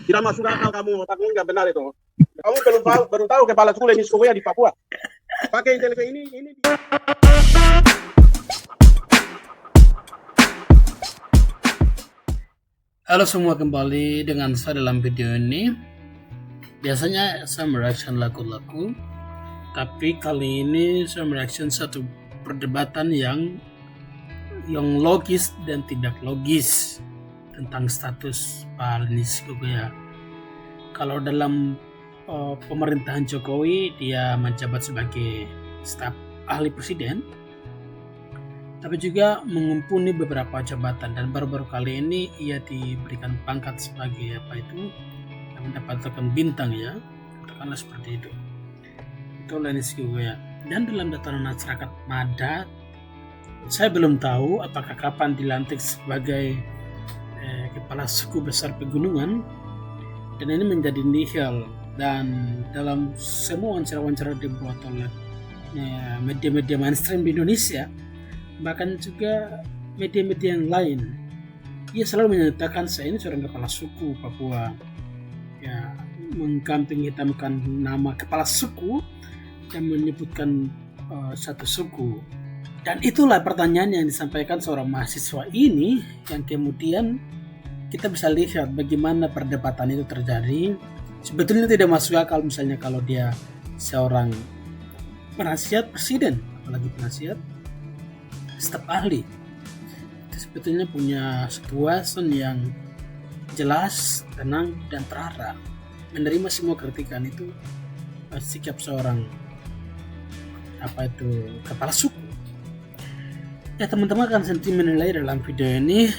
Tidak masuk akal kamu, otakmu nggak benar itu. Kamu baru tahu kepala suku Lenis Korea di Papua. Pakai intelektual ini. Halo semua, kembali dengan saya dalam video ini. Biasanya saya mereaction lagu-lagu, tapi kali ini saya mereaction satu perdebatan yang logis dan tidak logis tentang status Pak Lenis Korea. Kalau dalam pemerintahan Jokowi, dia menjabat sebagai staf ahli presiden, tapi juga mengumpuni beberapa jabatan, dan baru-baru kali ini ia diberikan pangkat sebagai mendapatkan bintang, ya, katakanlah seperti itu. Itu Lenis Korea. Dan dalam dataran masyarakat Madat, saya belum tahu apakah kapan dilantik sebagai kepala suku besar pegunungan, dan ini menjadi nihil. Dan dalam semua wawancara-wawancara dibuat oleh media-media mainstream di Indonesia, bahkan juga media-media yang lain, ia selalu menyatakan saya ini seorang kepala suku Papua, ya, mengkamping hitamkan nama kepala suku dan menyebutkan satu suku. Dan itulah pertanyaan yang disampaikan seorang mahasiswa ini, yang kemudian kita bisa lihat bagaimana perdebatan itu terjadi. Sebetulnya tidak masuk akal misalnya kalau dia seorang penasihat presiden, apalagi penasihat staf ahli. Itu sebetulnya punya kewawasan yang jelas, tenang, dan terarah. Menerima semua kritikan itu sikap seorang kepala suku. Ya, teman-teman akan sendiri menilai dalam video ini,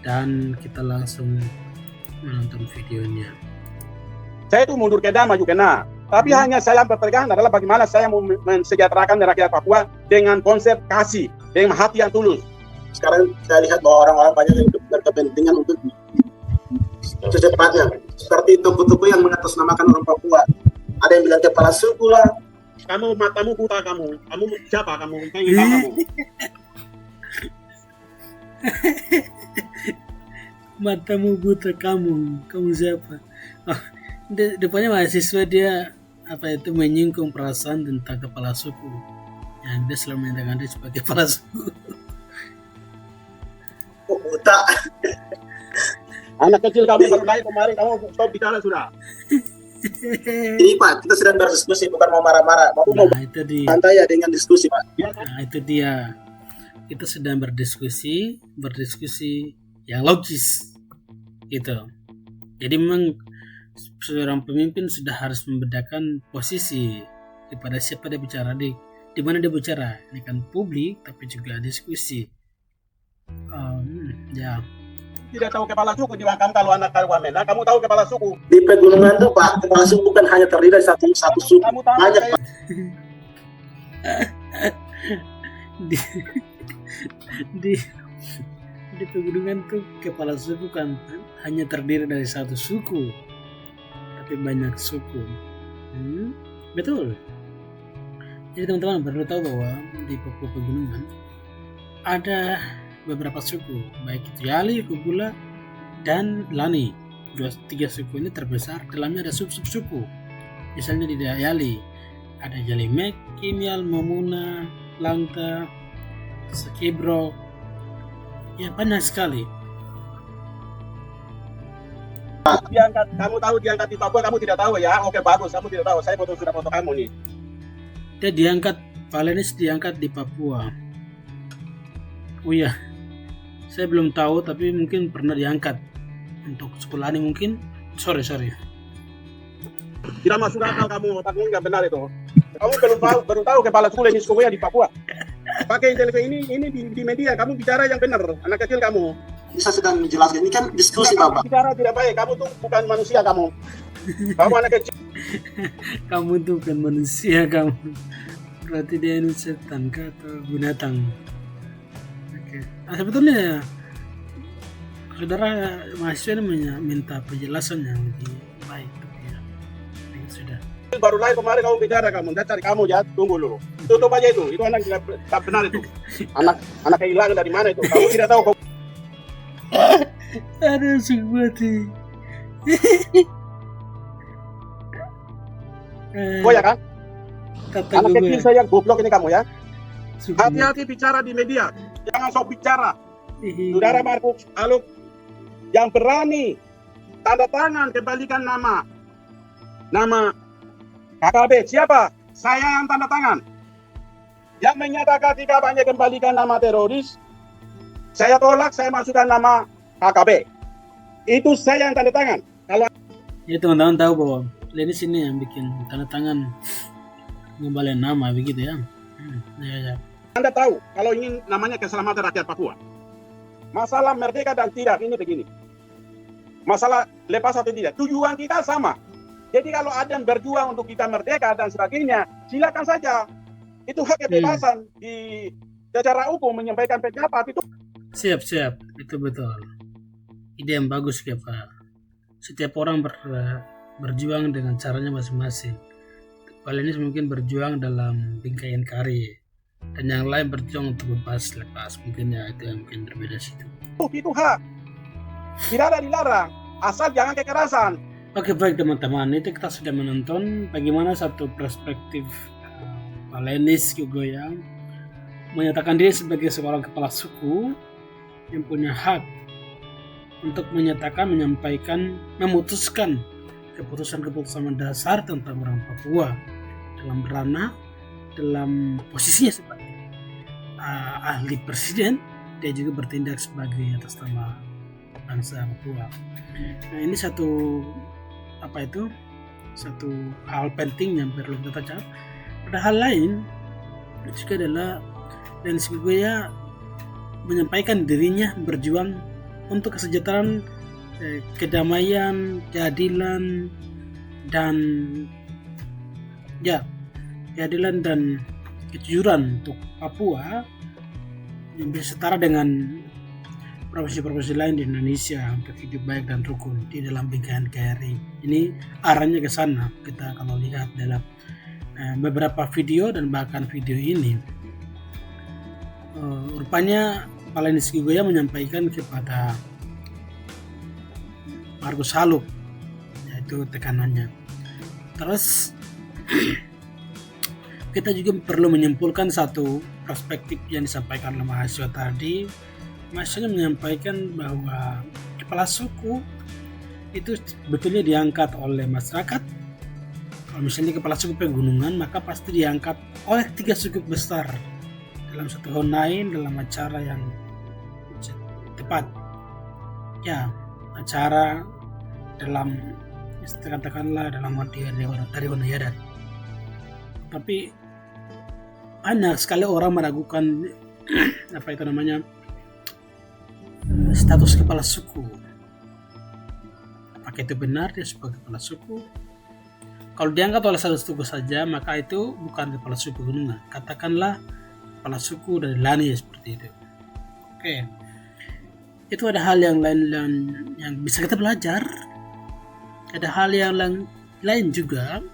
dan kita langsung menonton videonya. Saya itu mundur ke maju kena. Tapi hanya saya berpegang adalah bagaimana saya mau mensejahterakan rakyat Papua dengan konsep kasih, dengan hati yang tulus. Sekarang saya lihat bahwa orang-orang banyak yang berkepentingan untuk secepatnya. Seperti toko-toko yang mengatasnamakan orang Papua. Ada yang bilang kepala suku lah. Kamu matamu buta kamu. Kamu siapa kamu? Kamu. Matamu buta kamu siapa? Oh, depannya mahasiswa dia menyinggung perasaan tentang kepala suku. Yang dia selalu menyatakan dia sebagai kepala suku. Oh, buta. Anak kecil kamu baru lahir kemarin, kamu stop bicara sudah. Ini Pak, kita sedang berdiskusi, bukan mau marah-marah. Mau santai ya dengan diskusi, Pak. Nah, itu dia. Kita sedang berdiskusi yang logis, gitu. Jadi memang seorang pemimpin sudah harus membedakan posisi kepada siapa dia bicara, di mana dia bicara. Ini kan publik, tapi juga diskusi. Ya. Tidak tahu kepala suku di Makam kalau anak Wamena, kamu tahu kepala suku. Di pegunungan itu Pak, kepala suku bukan hanya terdiri dari satu suku. Kamu tahu banyak, Pak. di pegunungan tuh kepala suku kan hanya terdiri dari satu suku, tapi banyak suku. Betul. Jadi teman-teman perlu tahu bahwa di Papua pegunungan ada beberapa suku, baik itu Yali, Kugula, dan Lani. 3 suku ini terbesar. Dalamnya ada sub-sub suku. Misalnya di Yali ada Jalimek, Kimial, Momuna, Langta, Sakibro. Ya, banyak sekali. Kamu tahu diangkat di Papua, kamu tidak tahu ya? Oke, bagus, kamu tidak tahu. Saya sudah foto kamu nih. Dia diangkat, Pak Lenis diangkat di Papua. Oh iya, saya belum tahu, tapi mungkin pernah diangkat untuk sekolah ini mungkin. Sorry. Tidak masuk akal kamu, otakmu nggak benar itu. Kamu baru tahu kepala suku Lenis Korea di Papua. Pakai intelektual ini di media, kamu bicara yang benar, anak kecil kamu. Bisa sedang menjelaskan, ini kan diskusi Bapak. Bicara tidak baik, kamu tuh bukan manusia kamu. Kamu anak kecil. Kamu tuh bukan manusia kamu. Berarti dia ini setan atau binatang. Oke. Nah, sebetulnya saudara mahasiswa ini minta penjelasan yang lebih baik, ya. Sudah. Baru lahir kemarin kamu bicara, kamu cari kamu ya, tunggu dulu. Tutup aja itu anak tidak benar itu. Anak kehilangan dari mana itu? Kamu tidak tahu. Aduh, sungguh Oh ya kan? Kata Anak gue kecil saya goblok ini kamu ya. suku. Hati-hati bicara di media. Jangan sok bicara. Saudara Markus Aluk yang berani tanda tangan kembalikan nama KKB. Siapa? Saya yang tanda tangan. Yang menyatakan tidak banyak kembalikan nama teroris, saya tolak, saya masukkan nama KKB. Itu saya yang tanda tangan. Kalau Ya teman-teman tahu bahwa Lenis ini yang bikin tanda tangan ngembalikan nama begitu ya. Ya. Anda tahu, kalau ingin namanya keselamatan rakyat Papua, masalah merdeka dan tidak ini begini. Masalah lepas atau tidak, tujuan kita sama. Jadi kalau ada yang berjuang untuk kita merdeka dan sebagainya, silakan saja. Itu hak kebebasan di secara hukum menyampaikan pendapat itu. Siap, itu betul. Ide yang bagus ya Pak. Setiap orang berjuang dengan caranya masing-masing. Lenis mungkin berjuang dalam bingkai NKRI, dan yang lain berjuang untuk bebas lepas. Mungkin ya itu yang mungkin berbeda situ. Itu hak. Tidak ada dilarang, asal jangan kekerasan. Oke baik teman-teman, itu kita sudah menonton bagaimana satu perspektif Pak Lenis juga yang menyatakan diri sebagai seorang kepala suku yang punya hak untuk menyatakan, menyampaikan, memutuskan keputusan-keputusan mendasar tentang orang Papua dalam ranah, dalam posisinya sebagai ahli presiden. Dia juga bertindak sebagai atas nama bangsa Papua. Nah ini satu hal penting yang perlu kita catat. Pada hal lain juga adalah Lenis Kikoya menyampaikan dirinya berjuang untuk kesejahteraan, kedamaian, keadilan dan kejujuran untuk Papua yang bisa setara dengan provinsi-provinsi lain di Indonesia untuk hidup baik dan rukun di dalam bingkai NKRI. Ini arahnya ke sana. Kita kalau lihat dalam beberapa video dan bahkan video ini, rupanya Pak Lenis Kikoya menyampaikan kepada Markus Aluk, yaitu tekanannya. Terus kita juga perlu menyimpulkan satu perspektif yang disampaikan oleh mahasiswa tadi. Mahasiswa menyampaikan bahwa kepala suku itu sebetulnya diangkat oleh masyarakat. Kalau misalnya kepala suku pegunungan, maka pasti diangkat oleh 3 suku besar dalam satu honai, dalam acara yang tepat. Ya, acara dalam katakanlah dalam dari honai adat. Tapi banyak sekali orang meragukan status kepala suku. Apakah itu benar dia sebagai kepala suku? Kalau diangkat oleh satu suku saja, maka itu bukan kepala suku gunungan. Katakanlah kepala suku dari Lani seperti itu. Oke. Itu ada hal yang lain yang bisa kita belajar. Ada hal yang lain juga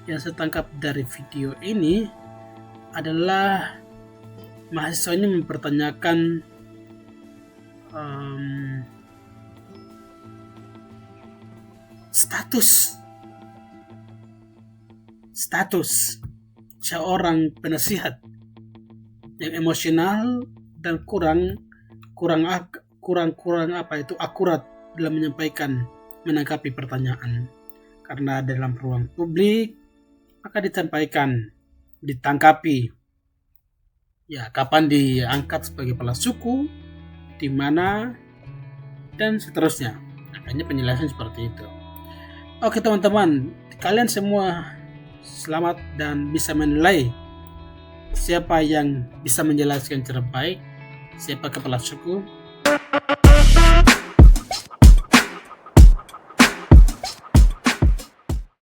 yang saya tangkap dari video ini adalah mahasiswa ini mempertanyakan status seorang penasihat yang emosional dan kurang akurat dalam menanggapi pertanyaan. Karena dalam ruang publik maka ditangkapi. Ya, kapan diangkat sebagai kepala suku, di mana, dan seterusnya. Makanya penjelasan seperti itu. Oke teman-teman, kalian semua selamat dan bisa menilai siapa yang bisa menjelaskan secara baik, siapa kepala suku.